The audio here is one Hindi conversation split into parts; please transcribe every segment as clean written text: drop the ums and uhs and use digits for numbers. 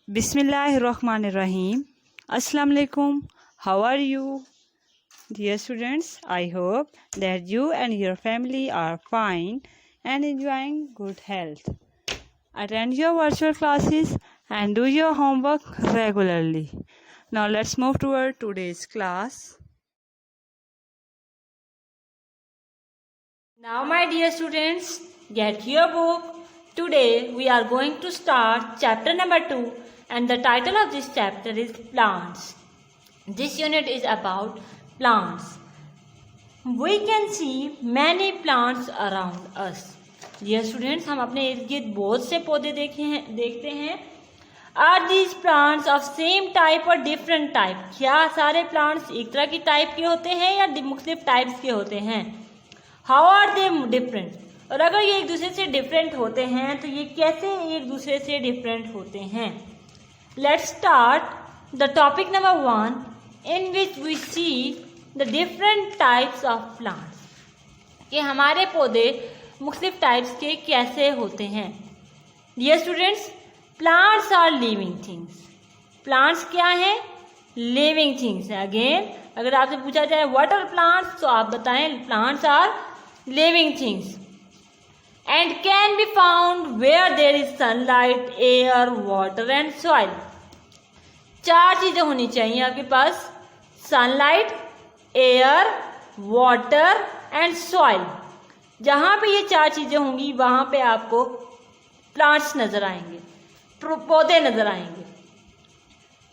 Bismillahirrahmanirrahim. Assalamu alaikum. How are you? Dear students, I hope that you and your family are fine and enjoying good health. Attend your virtual classes and do your homework regularly. Now let's move toward today's class. Now my dear students, get your book. Today we are going to start chapter number 2 and the title of this chapter is Plants. This unit is about plants. We can see many plants around us. Dear students, हम अपने इर्द गिर्द बहुत से पौधे देखते हैं. Are these plants of same type or different type? क्या सारे plants एक तरह की टाइप के होते हैं या मुख्तलिफ टाइप्स के होते हैं? How are they different? और अगर ये एक दूसरे से डिफरेंट होते हैं तो ये कैसे एक दूसरे से डिफरेंट होते हैं? Let's start the topic number 1 in which we see the different types of plants. कि हमारे पौधे मुख्तलिफ टाइप्स के कैसे होते हैं. Dear students, plants are living things. Plants क्या हैं? Living things है. Again, अगर आपसे पूछा जाए what are plants तो आप बताएं plants are living things and can be found where there is sunlight, air, water and soil. 4 चीजें होनी चाहिए आपके पास: sunlight, air, water and soil. जहां पे ये 4 चीजें होंगी वहां पे आपको प्लांट्स नजर आएंगे, पौधे नजर आएंगे.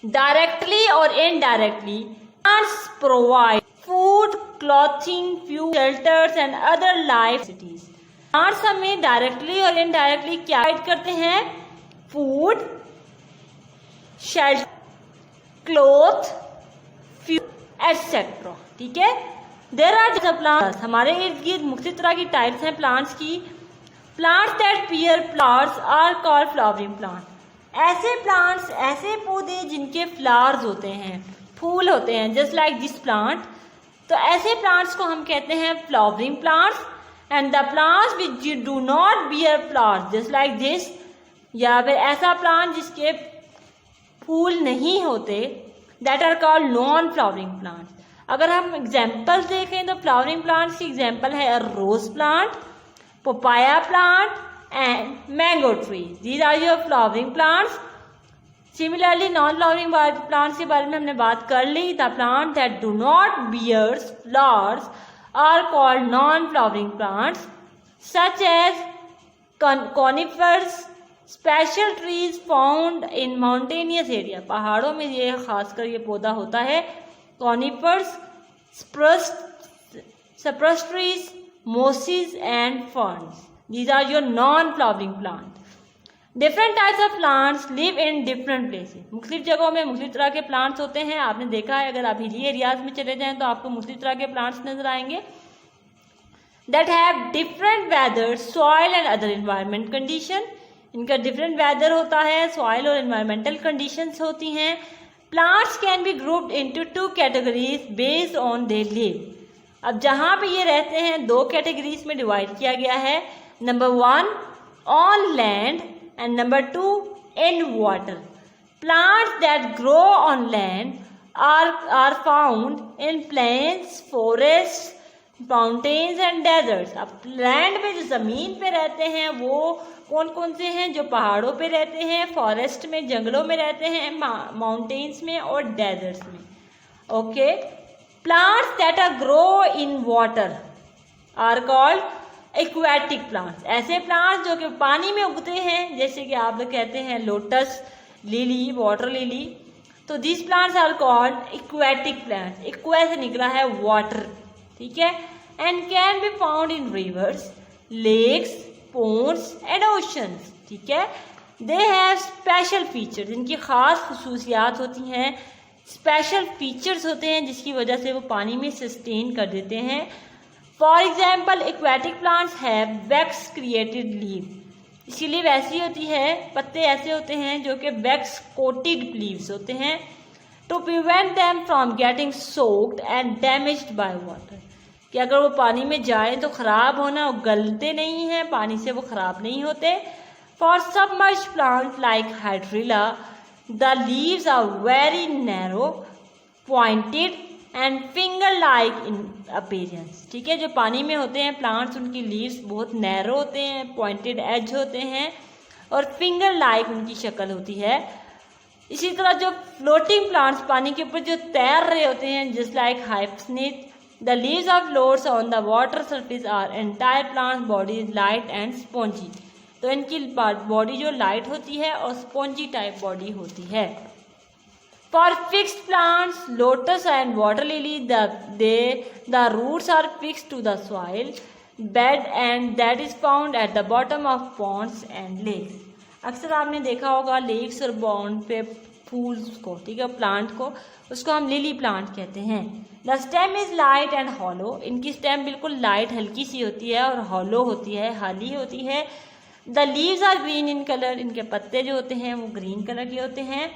डायरेक्टली और indirectly plants provide food, clothing, fuel, shelters and other life necessities. Plants हमें डायरेक्टली और इनडायरेक्टली क्या प्रोवाइड करते हैं? Food, shelter, cloth, fuel etcetera. ठीक है. There are the plants. हमारे इर्द गिर्द मुख्तलिफ तरह की टाइप्स हैं प्लांट्स की. Plants that bear flowers are called flowering plant. ऐसे प्लांट्स, ऐसे पौधे जिनके फ्लावर्स होते हैं, फूल होते हैं, जस्ट लाइक दिस प्लांट. तो ऐसे प्लांट्स को हम कहते हैं flowering plants. And the plants which do not bear flowers just like this, या फिर ऐसा प्लांट जिसके फूल नहीं होते, that are called non flowering plants. अगर हम एग्जाम्पल देखें तो फ्लावरिंग प्लांट्स की एग्जाम्पल है rose plant, papaya plant and mango tree. These are your flowering plants. Similarly non flowering plants के बारे में हमने बात कर ली. The plant that do not bears flowers are called non flowering plants such as conifers, special trees found in mountainous area. पहाड़ों में ये खासकर ये पौधा होता है. Conifers, spruce trees, mosses and ferns. These are your non flowering plant. Different types of plants live in different places. मुख्तलिफ जगहों में मुख्तलिफ तरह के प्लांट्स होते हैं. आपने देखा है अगर आप हिली एरियाज में चले जाएं तो आपको मुख्तलिफ तरह के प्लांट्स नजर आएंगे. That have different weather, soil and other environment condition. इनका डिफरेंट वेदर होता है, सॉइल और एनवायरमेंटल कंडीशंस होती हैं. Plants can be grouped into 2 categories based on they live. अब जहां पे ये रहते हैं 2 कैटेगरीज में डिवाइड किया गया है. Number 1 on land and number 2 in water. Plants that grow on land are found in plains, forests, mountains and deserts. अब लैंड पे जो जमीन पे रहते हैं वो कौन कौन से हैं? जो पहाड़ों पे रहते हैं, फॉरेस्ट में, जंगलों में रहते हैं, माउंटेन्स में और डेजर्ट्स में. Okay. Plants that are grow in water are called aquatic plants. ऐसे प्लांट्स जो कि पानी में उगते हैं, जैसे कि आप लोग कहते हैं लोटस लिली, वाटर लिली. तो this plants are called aquatic plants. Aqua से निकला है वाटर. ठीक है. And can be found in rivers, lakes, ponds and oceans. ठीक है. They have special features. इनकी खास खुसूसियात होती हैं, स्पेशल फीचर्स होते हैं जिसकी वजह से वो पानी में सस्टेन कर देते हैं. For example aquatic plants have wax created leave. इसकी लीव ऐसी होती है, पत्ते ऐसे होते हैं जो कि वैक्स कोटेड लीव्स होते हैं. To prevent them from getting soaked and damaged by water. कि अगर वो पानी में जाए तो खराब होना, वो गलते नहीं हैं, पानी से वो खराब नहीं होते. For submerged plant like hydrilla the leaves are very narrow, pointed and finger like in appearance. ठीक है, जो पानी में होते हैं प्लांट्स, उनकी लीव्स बहुत नैरो होते हैं, पॉइंटेड एज होते हैं और फिंगर लाइक उनकी शक्ल होती है। इसी तरह जो फ्लोटिंग प्लांट्स पानी के ऊपर जो तैर रहे होते हैं, just like hyacinth, the leaves of floats on the water surface or entire plant body is light and spongy. तो इनकी बॉडी जो लाइट होती है और स्पॉन्जी टाइप बॉडी होती है। For fixed plants, lotus and water lily, the roots are fixed to the soil bed and that is found at the bottom of ponds and lakes. अक्सर आपने देखा होगा लेक्स और बॉन्ड पे फूल्स को, ठीक है, प्लांट को, उसको हम लिली प्लांट कहते हैं। The stem is light and hollow, इनकी स्टेम बिल्कुल लाइट हल्की सी होती है और हॉलो होती है, हाली होती है। The leaves are green in colour, इनके पत्ते जो होते हैं वो ग्रीन कलर के होते हैं।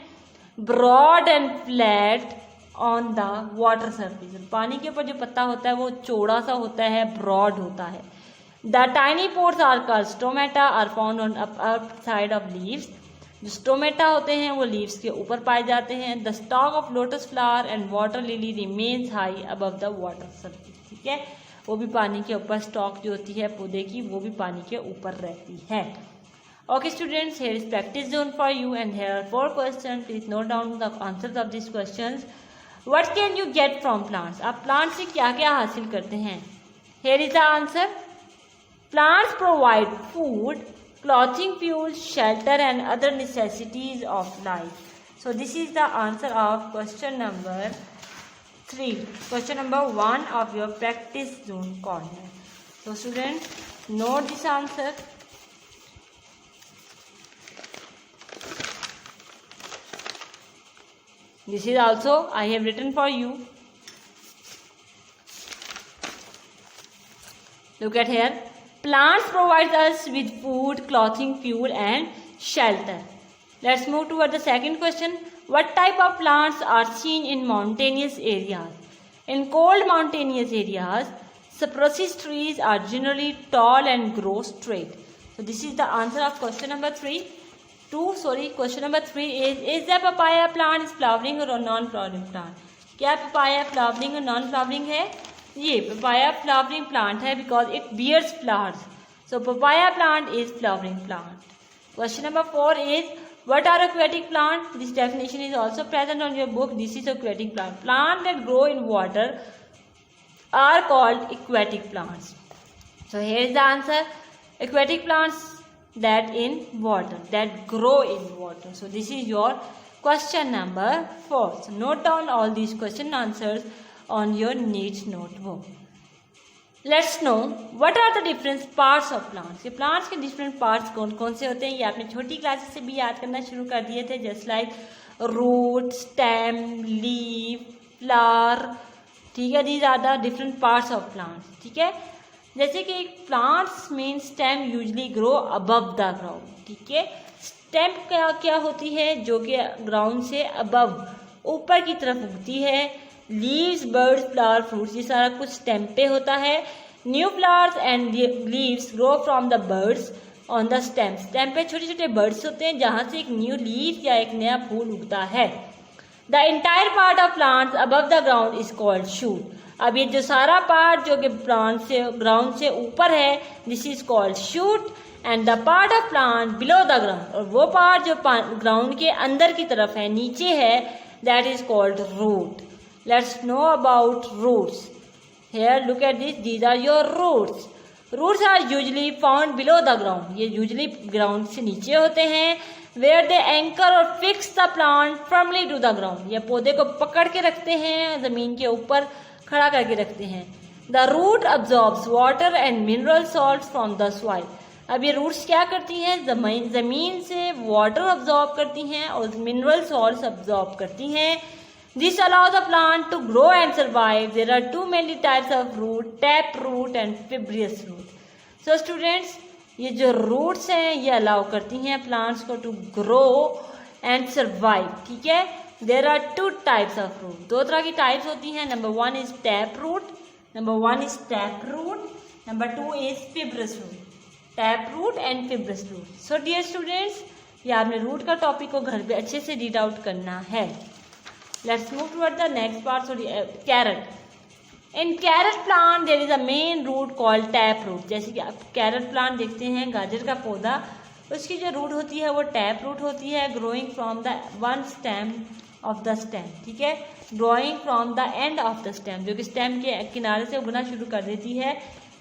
Broad and flat on the water surface, पानी के ऊपर जो पत्ता होता है वो चौड़ा सा होता है, ब्रॉड होता है। The tiny pores are called stomata, are found on upper side of leaves, जो स्टोमेटा होते हैं वो लीव्स के ऊपर पाए जाते हैं। The stalk of lotus flower and water lily remains high above the water surface. ठीक है, वो भी पानी के ऊपर स्टॉक जो होती है पौधे की, वो भी पानी के ऊपर रहती है। Okay students, here is practice zone for you and here are 4 questions. Please note down the answers of these questions. What can you get from plants? आप प्लांट से क्या क्या हासिल करते हैं? Here is the answer. Plants provide food, clothing, fuel, shelter and other necessities of life. So this is the answer of question number 3. Question number 1 of your practice zone corner. So students, note this answer. This is also I have written for you. Look at here. Plants provide us with food, clothing, fuel and shelter. Let's move toward the second question. What type of plants are seen in mountainous areas? In cold mountainous areas, cypress trees are generally tall and grow straight. So this is the answer of question number 3. Question number 3 is the papaya plant is flowering or a non-flowering plant? क्या papaya flowering और non-flowering है? ये papaya flowering plant है because it bears flowers. So papaya plant is flowering plant. Question number 4 is what are aquatic plants? This definition is also present on your book. This is aquatic plant. Plants that grow in water are called aquatic plants. So here is the answer. Aquatic plants that in water, that grow in water. So this is your question number 4. So note down all these question answers on your neat notebook. Let's know what are the different parts of plants. ये plants के different parts कौन कौन से होते हैं, ये आपने छोटी क्लासेस से भी याद करना शुरू कर दिए थे, just like root, stem, leaf, flower. ठीक है, these are the different parts of plants. ठीक है, जैसे कि plants mean stem usually grow above the ground. ठीक है, स्टेम क्या होती है, जो कि ग्राउंड से अबव ऊपर की तरफ उगती है. लीव्स, बर्ड्स, फ्लावर, फ्रूट्स, ये सारा कुछ स्टेम पे होता है. New flowers and leaves grow from the birds on the stem. Stem पे छोटे छोटे बर्ड्स होते हैं जहाँ से एक न्यू लीफ या एक नया फूल उगता है. The entire part of plants above the ground is called shoot. अब ये जो सारा पार्ट जो कि प्लांट से ग्राउंड से ऊपर है, this is called shoot. And the part of plant below the ground, और वो पार्ट जो ग्राउंड के अंदर की तरफ है, नीचे है, that is called root. Let's know about roots. Here look at this, these are your roots. Roots are usually found below the ground. ये यूजली ग्राउंड से नीचे होते हैं. वेयर दे एंकर और fix the plant firmly to the ground. ये पौधे को पकड़ के रखते हैं, जमीन के ऊपर खड़ा करके रखते हैं. The root absorbs water and mineral salt from the soil. अब ये रूट्स क्या करती हैं, जमीन से वाटर अब्जॉर्ब करती हैं और मिनरल सॉल्ट अब्जॉर्ब करती हैं. This allows the plant to grow and survive. There are 2 mainly types of root, tap root and fibrous root. So students, ये जो रूट्स हैं ये अलाउ करती हैं प्लांट्स को टू ग्रो एंड सर्वाइव. ठीक है, there are 2 types of root. 2 तरह की टाइप्स होती हैं. Number 1 is tap root, number 2 is fibrous root. Tap root and fibrous root. So dear students, या आपने रूट का टॉपिक को घर पे अच्छे से रीड आउट करना है। Let's move toward the next part. Sorry, carrot. In carrot plant there is a main root called tap root. जैसे कि आप कैरेट प्लांट देखते हैं, गाजर का पौधा, उसकी जो रूट होती है वो टैप रूट होती है, growing from the one stem of the stem. ठीक है, growing from the end of the stem, जो कि स्टेम के किनारे से उगना शुरू कर देती है।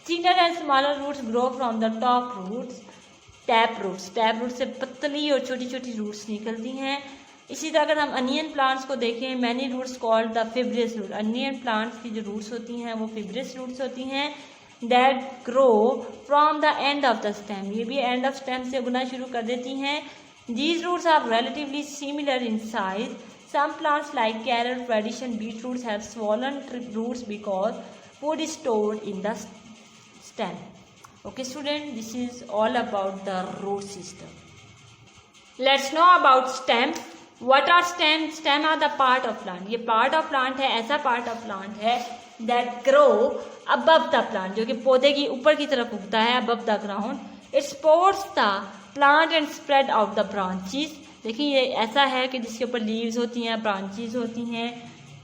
Thinner and smaller roots grow from the top roots, tap roots. Tap root से पतली और छोटी छोटी रूट्स निकलती हैं। इसी तरह अगर हम अनियन प्लांट्स को देखें, many roots called the fibrous root. Onion plants की जो रूट्स होती हैं वो फिब्रियस रूट्स होती हैं, that grow from the end of the stem. ये भी एंड ऑफ स्टेम से उगना शुरू कर देती हैं। These roots are relatively similar in size. Some plants like carrot, radish and beetroots have swollen roots because food is stored in the stem. Okay student, this is all about the root system. Let's know about stem. What are stem? Stem are the part of plant. ये part of plant है, ऐसा part of plant है that grow above the plant, जो कि पौधे की ऊपर की तरफ उगता है, above the ground. It supports the plant and spread out the branches. देखिए ये ऐसा है कि जिसके ऊपर लीव्स होती हैं, ब्रांचेस होती हैं।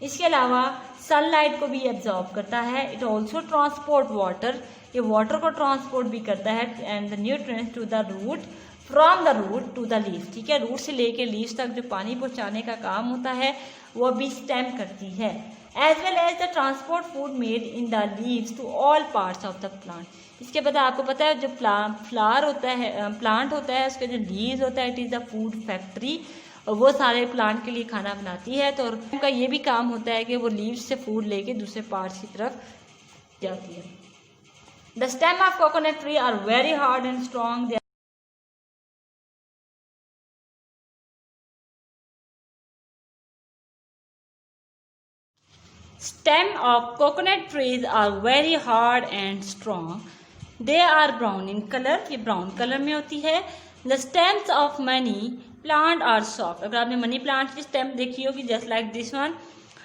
इसके अलावा सनलाइट को भी एब्जॉर्ब करता है। इट ऑल्सो ट्रांसपोर्ट वाटर, ये वाटर को ट्रांसपोर्ट भी करता है, and the nutrients to the root, from the root to the leaves. ठीक है, रूट से लेके लीव्स तक जो पानी पहुंचाने का काम होता है वो भी स्टेम करती है। As well as the transport food made in the leaves to all parts of the plant. इसके बाद आपको पता है जो फ्लावर होता है, प्लांट होता है, उसका जो लीव्स होता है, it is the food factory, और वो सारे प्लांट के लिए खाना बनाती है। तो उनका ये भी काम होता है कि वो लीव्स से फूड लेके दूसरे पार्ट्स की तरफ जाती है। The stem of coconut tree are very hard and strong. Stem of coconut trees are very hard and strong. They are brown in color. ये brown color में होती है। The stems of many plant are soft. अगर आपने मनी प्लांट की स्टेम देखी होगी, जस्ट लाइक दिस वन,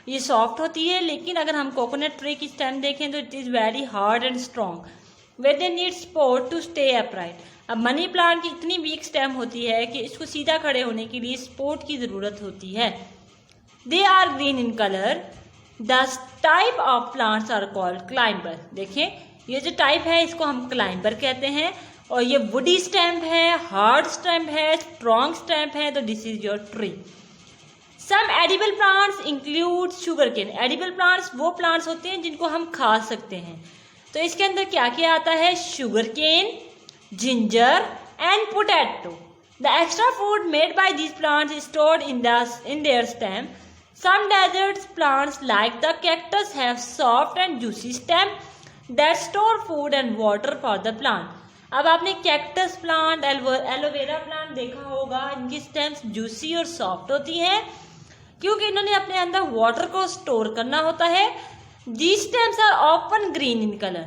ये सॉफ्ट होती है। लेकिन अगर हम कोकोनट ट्री की स्टेम देखें तो it is very hard and strong, where they need support to stay upright. अब मनी प्लांट की इतनी वीक स्टेम होती है कि इसको सीधा खड़े होने के लिए सपोर्ट की ज़रूरत होती है। They are green in color. The type of plants are called climber. देखिए ये जो टाइप है इसको हम क्लाइंबर कहते हैं, और ये वुडी स्टैम्प है, हार्ड स्टैम्प है, स्ट्रॉन्ग स्टैम्प है। तो this is your tree. Some edible plants include sugar cane. Edible plants वो प्लांट्स होते हैं जिनको हम खा सकते हैं। तो इसके अंदर क्या क्या आता है? Sugar cane, ginger and potato. The extra food made by these plants is stored in their stem. Some desert plants like the cactus have soft and juicy stem that store food and water for the plant. अब आपने कैक्टस प्लांट, एलोवेरा प्लांट देखा होगा, इनकी स्टेम्स जूसी और सॉफ्ट होती हैं क्योंकि इन्होंने अपने अंदर वाटर को स्टोर करना होता है। These stems are often green in color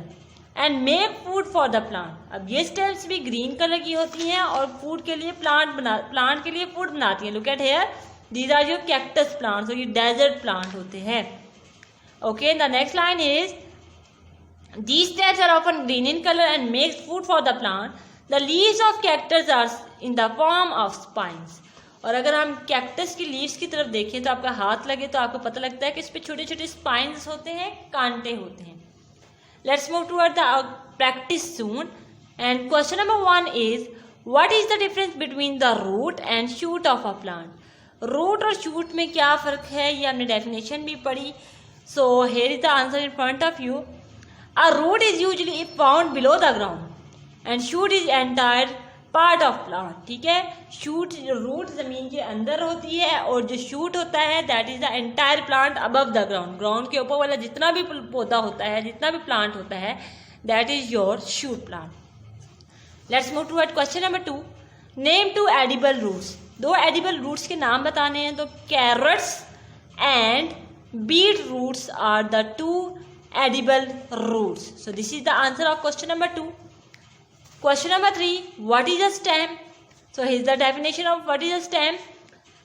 and make food for the plant. अब ये स्टेम्स भी ग्रीन कलर की होती हैं और फूड के लिए प्लांट के लिए फूड बनाती हैं। Look at here, these are your cactus plants, और ये डेजर्ट प्लांट होते हैं। Okay, the next line is these stems are often green in color and make food for the plant. The leaves of cactus are in the form of spines. और अगर हम कैक्टस की लीव्स की तरफ देखें तो आपका हाथ लगे तो आपको पता लगता है कि इस पे छोटे छोटे स्पाइन्स होते हैं, कांटे होते हैं। Let's move toward the practice zone, and question number 1 is what is the difference between the root and shoot of a plant. Root और शूट में क्या फ़र्क है, ये हमने डेफिनेशन भी पढ़ी। So here is the answer in front of you. A root is usually found below the ground and shoot is entire part of plant. ठीक है, रूट जमीन के अंदर होती है और जो शूट होता है that is the entire plant above the ground. Ground के ऊपर वाला जितना भी पौधा होता है, जितना भी प्लांट होता है, that is your shoot plant. Let's move toward question number 2। Name 2 edible roots. 2 edible roots के नाम बताने हैं। तो carrots and beet roots are the 2 edible roots. So this is the answer of question number 2. Question number 3, what is a stem? So here's the definition of what is a stem.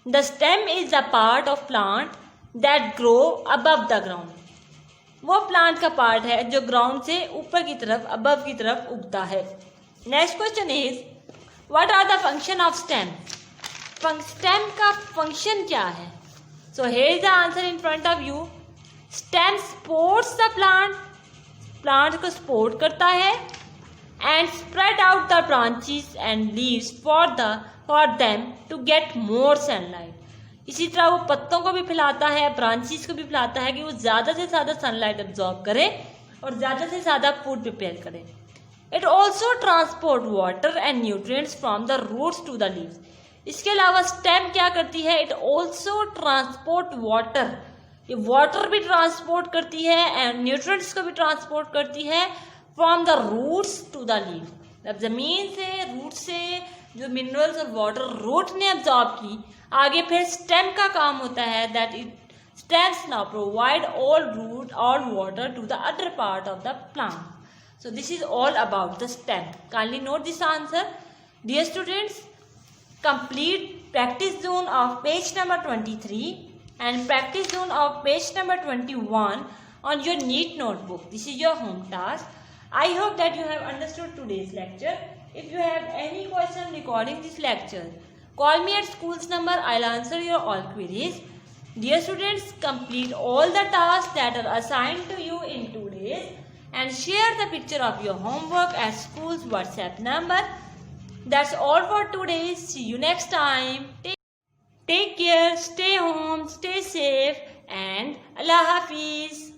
The stem is the part of plant that grow above the ground. वो प्लांट का पार्ट है जो ग्राउंड से ऊपर की तरफ, अबव की तरफ उगता है। Next question is what are the function of stem. Stem का फंक्शन क्या है? So here is the answer in front of you. Stem supports the plant को सपोर्ट करता है and spread out the branches and leaves for them to get more sunlight. इसी तरह वो पत्तों को भी फैलाता है, ब्रांचेस को भी फैलाता है कि वो ज़्यादा से ज़्यादा सनलाइट एब्जॉर्ब करे और ज़्यादा से ज़्यादा फूड प्रिपेयर करे। It also transport water and nutrients from the roots to the leaves. इसके अलावा स्टेम क्या करती है? इट ऑल्सो ट्रांसपोर्ट वाटर, ये वाटर भी ट्रांसपोर्ट करती है एंड न्यूट्रिएंट्स को भी ट्रांसपोर्ट करती है from the roots to the leave. अब जमीन से, रूट से जो मिनरल्स और वाटर रूट ने एब्जॉर्ब की, आगे फिर स्टेम का काम होता है that it stems now provide all water to the other part of the plant. So this is all about the stem. Kindly note this answer. Dear students, complete practice zone of page number 23 and practice zone of page number 21 on your neat notebook. This is your home task. I hope that you have understood today's lecture. If you have any question regarding this lecture, call me at school's number. I'll answer your all queries. Dear students, complete all the tasks that are assigned to you in today's and share the picture of your homework at school's WhatsApp number. That's all for today. See you next time. Take care, stay home, stay safe, and Allah Hafiz.